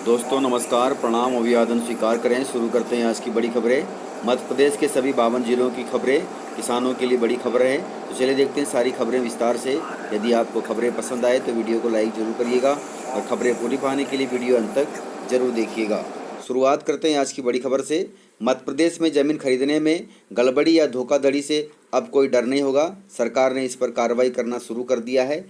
दोस्तों नमस्कार, प्रणाम, अभिवादन स्वीकार करें। शुरू करते हैं आज की बड़ी खबरें। मध्य प्रदेश के सभी 52 जिलों की खबरें किसानों के लिए बड़ी खबर है। तो चलिए देखते हैं सारी खबरें विस्तार से। यदि आपको खबरें पसंद आए तो वीडियो को लाइक जरूर करिएगा और खबरें पूरी पाने के लिए वीडियो अंत तक जरूर देखिएगा। शुरुआत करते हैं आज की बड़ी खबर से। मध्य प्रदेश में ज़मीन खरीदने में गड़बड़ी या धोखाधड़ी से अब कोई डर नहीं होगा। सरकार ने इस पर कार्रवाई करना शुरू कर दिया है।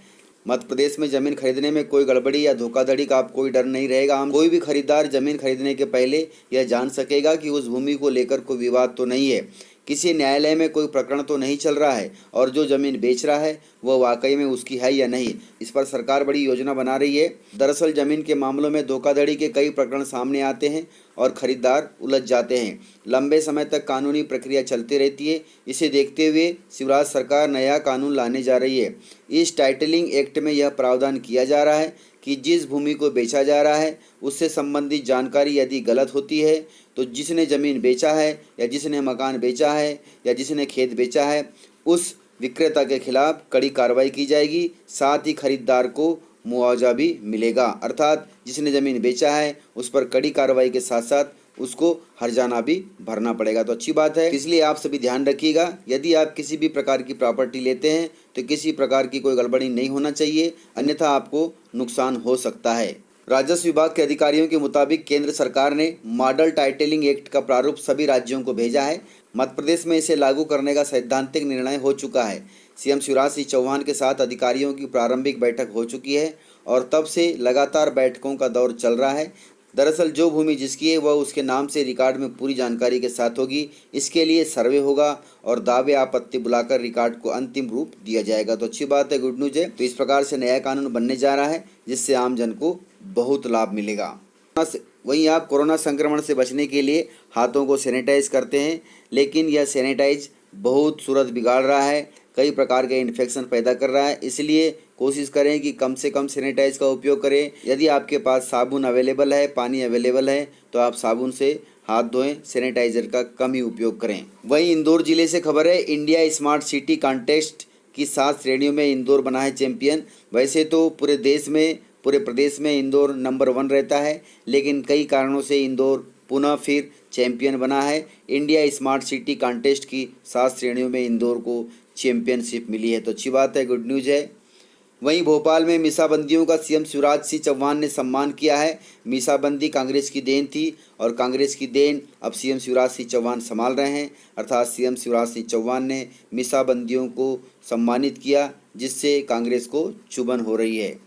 मध्य प्रदेश में ज़मीन खरीदने में कोई गड़बड़ी या धोखाधड़ी का अब कोई डर नहीं रहेगा। हम कोई भी खरीदार ज़मीन खरीदने के पहले यह जान सकेगा कि उस भूमि को लेकर कोई विवाद तो नहीं है, किसी न्यायालय में कोई प्रकरण तो नहीं चल रहा है और जो ज़मीन बेच रहा है वह वाकई में उसकी है या नहीं। इस पर सरकार बड़ी योजना बना रही है। दरअसल ज़मीन के मामलों में धोखाधड़ी के कई प्रकरण सामने आते हैं और खरीदार उलझ जाते हैं। लंबे समय तक कानूनी प्रक्रिया चलती रहती है। इसे देखते हुए शिवराज सरकार नया कानून लाने जा रही है। इस टाइटलिंग एक्ट में यह प्रावधान किया जा रहा है कि जिस भूमि को बेचा जा रहा है उससे संबंधित जानकारी यदि गलत होती है तो जिसने ज़मीन बेचा है या जिसने मकान बेचा है या जिसने खेत बेचा है उस विक्रेता के खिलाफ कड़ी कार्रवाई की जाएगी। साथ ही खरीदार को मुआवजा भी मिलेगा। अर्थात जिसने ज़मीन बेचा है उस पर कड़ी कार्रवाई के साथ साथ उसको हर्जाना भी भरना पड़ेगा। तो अच्छी बात है, इसलिए आप सभी ध्यान रखिएगा। यदि आप किसी भी प्रकार की प्रॉपर्टी लेते हैं तो किसी प्रकार की कोई गड़बड़ी नहीं होना चाहिए, अन्यथा आपको नुकसान हो सकता है। राजस्व विभाग के अधिकारियों के मुताबिक केंद्र सरकार ने मॉडल टाइटलिंग एक्ट का प्रारूप सभी राज्यों को भेजा है। मध्य प्रदेश में इसे लागू करने का सैद्धांतिक निर्णय हो चुका है। सीएम शिवराज सिंह चौहान के साथ अधिकारियों की प्रारंभिक बैठक हो चुकी है और तब से लगातार बैठकों का दौर चल रहा है। दरअसल जो भूमि जिसकी है वह उसके नाम से रिकॉर्ड में पूरी जानकारी के साथ होगी। इसके लिए सर्वे होगा और दावे आपत्ति बुलाकर रिकॉर्ड को अंतिम रूप दिया जाएगा। तो अच्छी बात है, गुड न्यूज है। तो इस प्रकार से नया कानून बनने जा रहा है जिससे आम जन को बहुत लाभ मिलेगा। वहीं आप कोरोना संक्रमण से बचने के लिए हाथों को सैनिटाइज करते हैं, लेकिन यह सैनिटाइज बहुत सूरत बिगाड़ रहा है, कई प्रकार के इन्फेक्शन पैदा कर रहा है। इसलिए कोशिश करें कि कम से कम सैनिटाइज का उपयोग करें। यदि आपके पास साबुन अवेलेबल है, पानी अवेलेबल है तो आप साबुन से हाथ धोएं, सैनिटाइजर का कम ही उपयोग करें। वहीं इंदौर जिले से खबर है। इंडिया स्मार्ट सिटी कॉन्टेस्ट की 7 श्रेणियों में इंदौर बना है चैंपियन। वैसे तो पूरे प्रदेश में इंदौर नंबर 1 रहता है, लेकिन कई कारणों से इंदौर पुनः फिर चैंपियन बना है। इंडिया स्मार्ट सिटी कॉन्टेस्ट की 7 श्रेणियों में इंदौर को चैंपियनशिप मिली है। तो अच्छी बात है, गुड न्यूज़ है। वहीं भोपाल में मीसाबंदियों का सीएम शिवराज सिंह चौहान ने सम्मान किया है। मीसाबंदी कांग्रेस की देन थी और कांग्रेस की देन अब सीएम शिवराज सिंह चौहान संभाल रहे हैं। अर्थात सीएम शिवराज सिंह चौहान ने मीसाबंदियों को सम्मानित किया, जिससे कांग्रेस को चुभन हो रही है।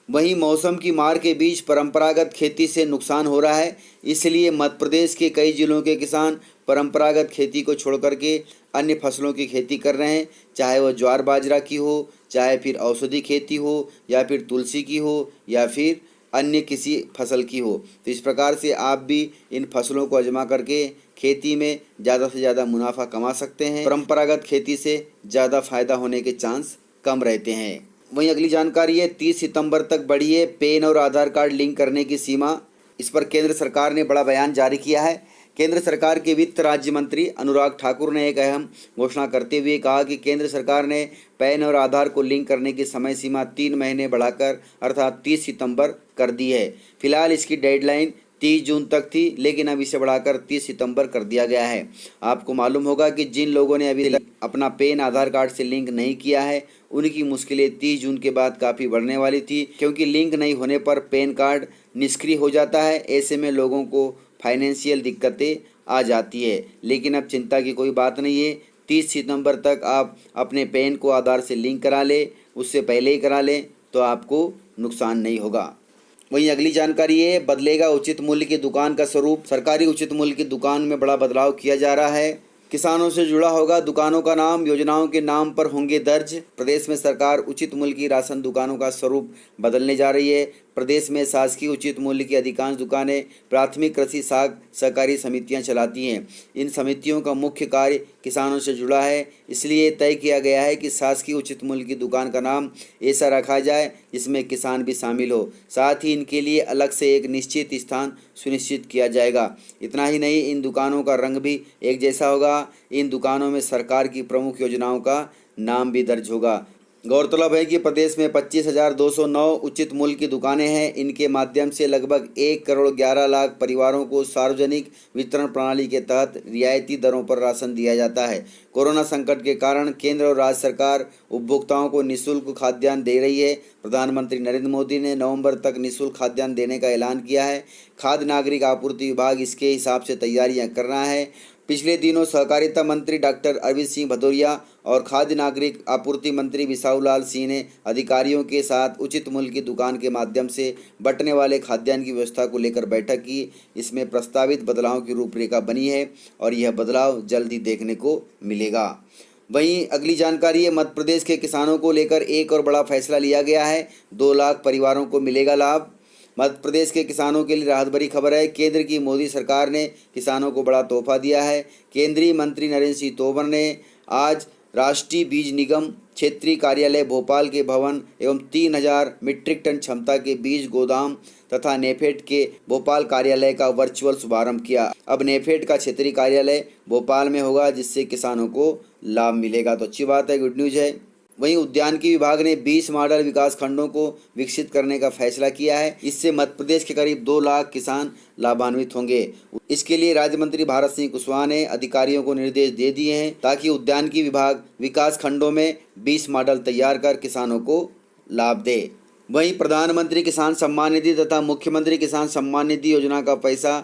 वहीं मौसम की मार के बीच परंपरागत खेती से नुकसान हो रहा है, इसलिए मध्य प्रदेश के कई जिलों के किसान परंपरागत खेती को छोड़कर के अन्य फसलों की खेती कर रहे हैं। चाहे वह ज्वार बाजरा की हो, चाहे फिर औषधि खेती हो, या फिर तुलसी की हो, या फिर अन्य किसी फसल की हो। तो इस प्रकार से आप भी इन फसलों को आजमा करके खेती में ज़्यादा से ज़्यादा मुनाफा कमा सकते हैं। परंपरागत खेती से ज़्यादा फायदा होने के चांस कम रहते हैं। वहीं अगली जानकारी है, 30 सितंबर तक बढ़ी है पैन और आधार कार्ड लिंक करने की सीमा। इस पर केंद्र सरकार ने बड़ा बयान जारी किया है। केंद्र सरकार के वित्त राज्य मंत्री अनुराग ठाकुर ने एक अहम घोषणा करते हुए कहा कि केंद्र सरकार ने पैन और आधार को लिंक करने की समय सीमा 3 महीने बढ़ाकर अर्थात 30 सितंबर कर दी है। फिलहाल इसकी डेडलाइन 30 जून तक थी, लेकिन अब इसे बढ़ाकर 30 सितंबर कर दिया गया है। आपको मालूम होगा कि जिन लोगों ने अभी तक अपना पैन आधार कार्ड से लिंक नहीं किया है उनकी मुश्किलें 30 जून के बाद काफ़ी बढ़ने वाली थी, क्योंकि लिंक नहीं होने पर पैन कार्ड निष्क्रिय हो जाता है। ऐसे में लोगों को फाइनेंशियल दिक्कतें आ जाती है, लेकिन अब चिंता की कोई बात नहीं है। 30 सितंबर तक आप अपने पैन को आधार से लिंक करा लें, उससे पहले ही करा लें तो आपको नुकसान नहीं होगा। वहीं अगली जानकारी है, बदलेगा उचित मूल्य की दुकान का स्वरूप। सरकारी उचित मूल्य की दुकान में बड़ा बदलाव किया जा रहा है। किसानों से जुड़ा होगा दुकानों का नाम, योजनाओं के नाम पर होंगे दर्ज। प्रदेश में सरकार उचित मूल्य की राशन दुकानों का स्वरूप बदलने जा रही है। प्रदेश में शासकीय उचित मूल्य की अधिकांश दुकानें प्राथमिक कृषि साख सहकारी समितियां चलाती हैं। इन समितियों का मुख्य कार्य किसानों से जुड़ा है, इसलिए तय किया गया है कि शासकीय उचित मूल्य की दुकान का नाम ऐसा रखा जाए जिसमें किसान भी शामिल हो। साथ ही इनके लिए अलग से एक निश्चित स्थान सुनिश्चित किया जाएगा। इतना ही नहीं, इन दुकानों का रंग भी एक जैसा होगा। इन दुकानों में सरकार की प्रमुख योजनाओं का नाम भी दर्ज होगा। गौरतलब है कि प्रदेश में 25,209 उचित मूल्य की दुकानें हैं। इनके माध्यम से लगभग 1,11,00,000 परिवारों को सार्वजनिक वितरण प्रणाली के तहत रियायती दरों पर राशन दिया जाता है। कोरोना संकट के कारण केंद्र और राज्य सरकार उपभोक्ताओं को निःशुल्क खाद्यान्न दे रही है। प्रधानमंत्री नरेंद्र मोदी ने नवंबर तक निःशुल्क खाद्यान्न देने का ऐलान किया है। खाद्य नागरिक आपूर्ति विभाग इसके हिसाब से तैयारियां कर रहा है। पिछले दिनों सहकारिता मंत्री डॉक्टर अरविंद सिंह भदौरिया और खाद्य नागरिक आपूर्ति मंत्री बिसाहूलाल सिंह ने अधिकारियों के साथ उचित मूल्य की दुकान के माध्यम से बंटने वाले खाद्यान्न की व्यवस्था को लेकर बैठक की। इसमें प्रस्तावित बदलाव की रूपरेखा बनी है और यह बदलाव जल्द ही देखने को मिलेगा। वहीं अगली जानकारी है, मध्य प्रदेश के किसानों को लेकर एक और बड़ा फैसला लिया गया है। 2 लाख परिवारों को मिलेगा लाभ। मध्य प्रदेश के किसानों के लिए राहत भरी खबर है। केंद्र की मोदी सरकार ने किसानों को बड़ा तोहफा दिया है। केंद्रीय मंत्री नरेंद्र सिंह तोमर ने आज राष्ट्रीय बीज निगम क्षेत्रीय कार्यालय भोपाल के भवन एवं 3,000 मीट्रिक टन क्षमता के बीज गोदाम तथा नेफेड के भोपाल कार्यालय का वर्चुअल शुभारंभ किया। अब नेफेड का क्षेत्रीय कार्यालय भोपाल में होगा, जिससे किसानों को लाभ मिलेगा। तो अच्छी बात है, गुड न्यूज है। वहीं उद्यानिकी विभाग ने 20 मॉडल विकास खंडों को विकसित करने का फैसला किया है। इससे मध्य प्रदेश के करीब 2 लाख किसान लाभान्वित होंगे। इसके लिए राज्य मंत्री भारत सिंह कुशवाहा ने अधिकारियों को निर्देश दे दिए हैं ताकि उद्यानिकी विभाग विकास खंडों में 20 मॉडल तैयार कर किसानों को लाभ दे। वहीं प्रधानमंत्री किसान सम्मान निधि तथा मुख्यमंत्री किसान सम्मान निधि योजना का पैसा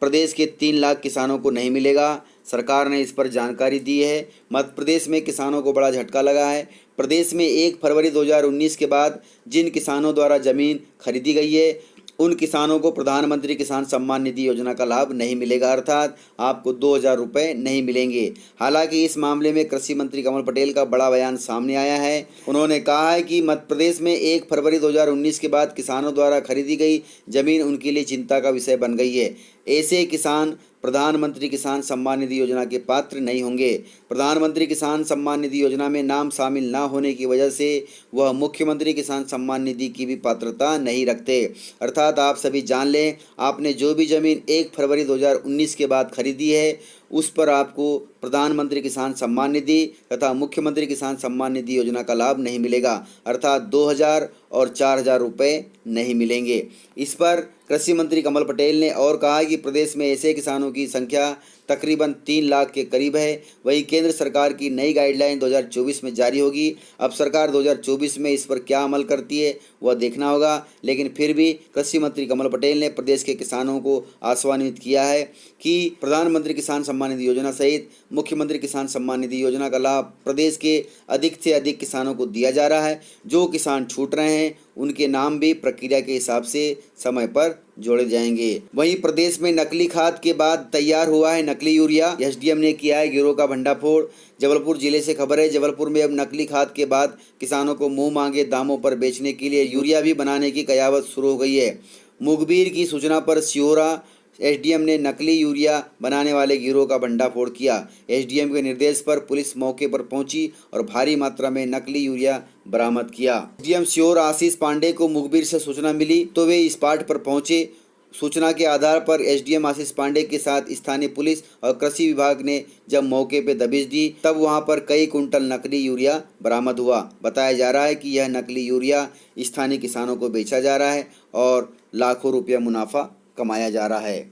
प्रदेश के 3 लाख किसानों को नहीं मिलेगा। सरकार ने इस पर जानकारी दी है। मध्य प्रदेश में किसानों को बड़ा झटका लगा है। प्रदेश में 1 फरवरी 2019 के बाद जिन किसानों द्वारा जमीन खरीदी गई है, उन किसानों को प्रधानमंत्री किसान सम्मान निधि योजना का लाभ नहीं मिलेगा, अर्थात आपको 2,000 रुपये नहीं मिलेंगे। हालांकि इस मामले में कृषि मंत्री कमल पटेल का बड़ा बयान सामने आया है। उन्होंने कहा है कि मध्य प्रदेश में 1 फरवरी 2019 के बाद किसानों द्वारा खरीदी गई जमीन उनके लिए चिंता का विषय बन गई है। ऐसे किसान प्रधानमंत्री किसान सम्मान निधि योजना के पात्र नहीं होंगे। प्रधानमंत्री किसान सम्मान निधि योजना में नाम शामिल न होने की वजह से वह मुख्यमंत्री किसान सम्मान निधि की भी पात्रता नहीं रखते। अर्थात आप सभी जान लें, आपने जो भी ज़मीन 1 फरवरी 2019 के बाद खरीदी है, उस पर आपको प्रधानमंत्री किसान सम्मान निधि तथा मुख्यमंत्री किसान सम्मान निधि योजना का लाभ नहीं मिलेगा, अर्थात 2,000 और 4,000 रुपये नहीं मिलेंगे। इस पर कृषि मंत्री कमल पटेल ने और कहा कि प्रदेश में ऐसे किसानों की संख्या तकरीबन 3 लाख के करीब है। वहीं केंद्र सरकार की नई गाइडलाइन 2024 में जारी होगी। अब सरकार 2024 में इस पर क्या अमल करती है वह देखना होगा, लेकिन फिर भी कृषि मंत्री कमल पटेल ने प्रदेश के किसानों को आश्वासित किया है कि प्रधानमंत्री किसान सम्मान निधि योजना सहित मुख्यमंत्री किसान सम्मान निधि योजना का लाभ प्रदेश के अधिक से अधिक किसानों को दिया जा रहा है। जो किसान छूट रहे हैं उनके नाम भी प्रक्रिया के हिसाब से समय पर जोड़े जाएंगे। वहीं प्रदेश में नकली खाद के बाद तैयार हुआ है नकली यूरिया। एसडीएम ने किया है गिरोह का भंडाफोड़। जबलपुर जिले से खबर है, जबलपुर में अब नकली खाद के बाद किसानों को मुंह मांगे दामों पर बेचने के लिए यूरिया भी बनाने की कयावत शुरू हो गई है। मुखबिर की सूचना पर सिहोरा एसडीएम ने नकली यूरिया बनाने वाले गिरोह का भंडाफोड़ किया। एसडीएम के निर्देश पर पुलिस मौके पर पहुंची और भारी मात्रा में नकली यूरिया बरामद किया। एसडीएम सिहोर आशीष पांडे को मुखबिर से सूचना मिली तो वे स्पॉट पर पहुंचे। सूचना के आधार पर एसडीएम आशीष पांडे के साथ स्थानीय पुलिस और कृषि विभाग ने जब मौके पर दबिश दी, तब वहां पर कई कुंटल नकली यूरिया बरामद हुआ। बताया जा रहा है कि यह नकली यूरिया स्थानीय किसानों को बेचा जा रहा है और लाखों रुपया मुनाफा कमाया जा रहा है।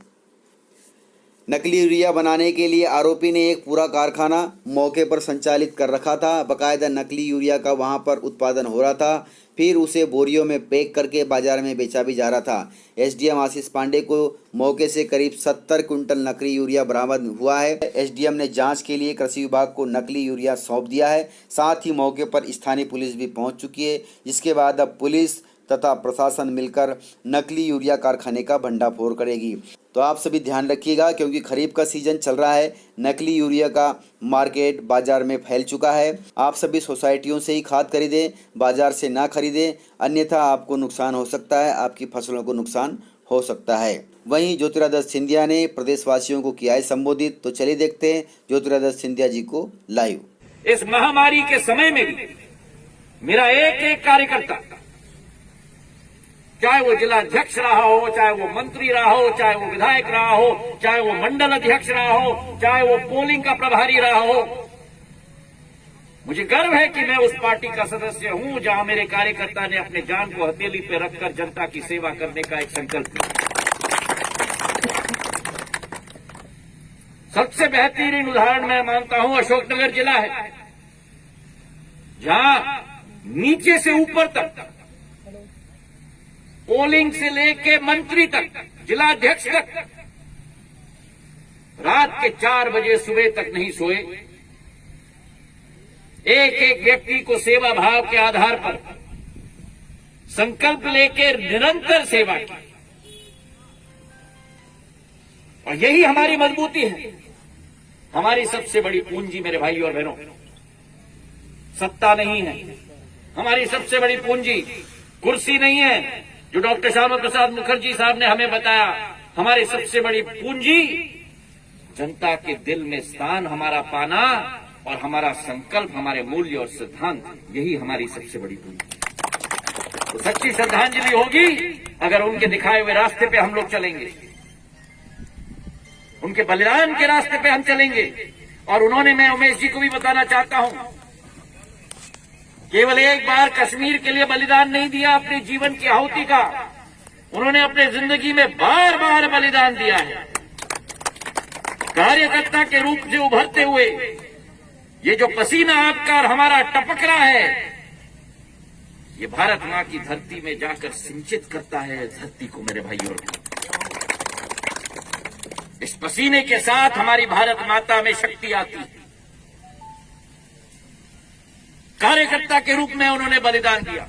नकली यूरिया बनाने के लिए आरोपी ने एक पूरा कारखाना मौके पर संचालित कर रखा था। बाकायदा नकली यूरिया का वहां पर उत्पादन हो रहा था, फिर उसे बोरियों में पैक करके बाजार में बेचा भी जा रहा था। एसडीएम आशीष पांडे को मौके से करीब 70 कुंटल नकली यूरिया बरामद हुआ है। एसडीएम ने जांच के लिए कृषि विभाग को नकली यूरिया सौंप दिया है। साथ ही मौके पर स्थानीय पुलिस भी पहुंच चुकी है, जिसके बाद अब पुलिस तथा प्रशासन मिलकर नकली यूरिया कारखाने का भंडाफोड़ करेगी। तो आप सभी ध्यान रखिएगा, क्योंकि खरीफ का सीजन चल रहा है। नकली यूरिया का मार्केट बाजार में फैल चुका है। आप सभी सोसाइटियों से ही खाद खरीदें, बाजार से ना खरीदें, अन्यथा आपको नुकसान हो सकता है, आपकी फसलों को नुकसान हो सकता है। वहीं ज्योतिरादित्य सिंधिया ने प्रदेशवासियों को किया है संबोधित, तो चलिए देखते हैं ज्योतिरादित्य सिंधिया जी को लाइव। इस महामारी के समय में भी मेरा एक एक कार्यकर्ता, चाहे वो जिला अध्यक्ष रहा हो, चाहे वो मंत्री रहा हो, चाहे वो विधायक रहा हो, चाहे वो मंडल अध्यक्ष रहा हो, चाहे वो पोलिंग का प्रभारी रहा हो, मुझे गर्व है कि मैं उस पार्टी का सदस्य हूं जहां मेरे कार्यकर्ता ने अपने जान को हथेली पे रखकर जनता की सेवा करने का एक संकल्प लिया। सबसे बेहतरीन उदाहरण मैं मानता हूं अशोकनगर जिला है, जहां नीचे से ऊपर तक, पोलिंग से लेके मंत्री तक, जिलाध्यक्ष तक, रात के 4 बजे सुबह तक नहीं सोए। एक एक व्यक्ति को सेवा भाव के आधार पर संकल्प लेकर निरंतर सेवा की, और यही हमारी मजबूती है। हमारी सबसे बड़ी पूंजी मेरे भाई और बहनों सत्ता नहीं है, हमारी सबसे बड़ी पूंजी कुर्सी नहीं है, जो डॉक्टर श्यामा प्रसाद मुखर्जी साहब ने हमें बताया। हमारी सबसे बड़ी पूंजी जनता के दिल में स्थान हमारा पाना, और हमारा संकल्प, हमारे मूल्य और सिद्धांत, यही हमारी सबसे बड़ी पूंजी। तो सच्ची श्रद्धांजलि होगी अगर उनके दिखाए हुए रास्ते पे हम लोग चलेंगे, उनके बलिदान के रास्ते पे हम चलेंगे। और उन्होंने, मैं उमेश जी को भी बताना चाहता हूं, केवल एक बार कश्मीर के लिए बलिदान नहीं दिया अपने जीवन की आहुति का, उन्होंने अपने जिंदगी में बार बार बलिदान दिया है। कार्यकर्ता के रूप से उभरते हुए ये जो पसीना आपका और हमारा टपक रहा है, ये भारत मां की धरती में जाकर सिंचित करता है धरती को मेरे भाइयों और बहनों। इस पसीने के साथ हमारी भारत माता में शक्ति आती है। कार्यकर्ता के रूप में उन्होंने बलिदान दिया,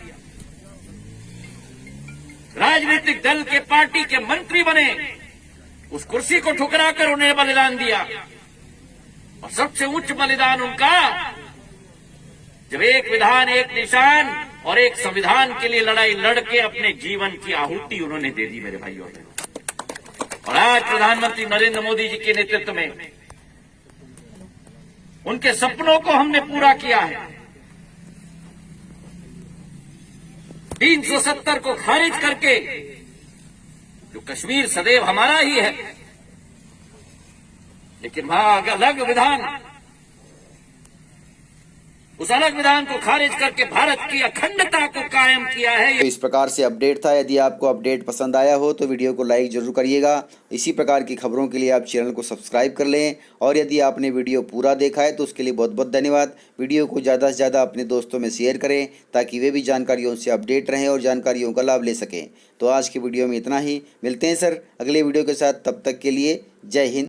राजनीतिक दल के पार्टी के मंत्री बने, उस कुर्सी को ठुकराकर उन्हें बलिदान दिया। और सबसे उच्च बलिदान उनका, जब एक विधान, एक निशान और एक संविधान के लिए लड़ाई लड़के अपने जीवन की आहुति उन्होंने दे दी मेरे भाइयों। और आज प्रधानमंत्री नरेंद्र मोदी जी के नेतृत्व में उनके सपनों को हमने पूरा किया है। 370 को खारिज करके, जो कश्मीर सदैव हमारा ही है, लेकिन वहां अलग विधान, उस अलग विधान को खारिज करके भारत की अखंडता को कायम किया है। तो इस प्रकार से अपडेट था। यदि आपको अपडेट पसंद आया हो तो वीडियो को लाइक जरूर करिएगा। इसी प्रकार की खबरों के लिए आप चैनल को सब्सक्राइब कर लें, और यदि आपने वीडियो पूरा देखा है तो उसके लिए बहुत बहुत धन्यवाद। वीडियो को ज़्यादा से ज़्यादा अपने दोस्तों में शेयर करें ताकि वे भी जानकारियों से अपडेट रहें और जानकारियों का लाभ ले सकें। तो आज की वीडियो में इतना ही, मिलते हैं सर अगले वीडियो के साथ, तब तक के लिए जय हिंद।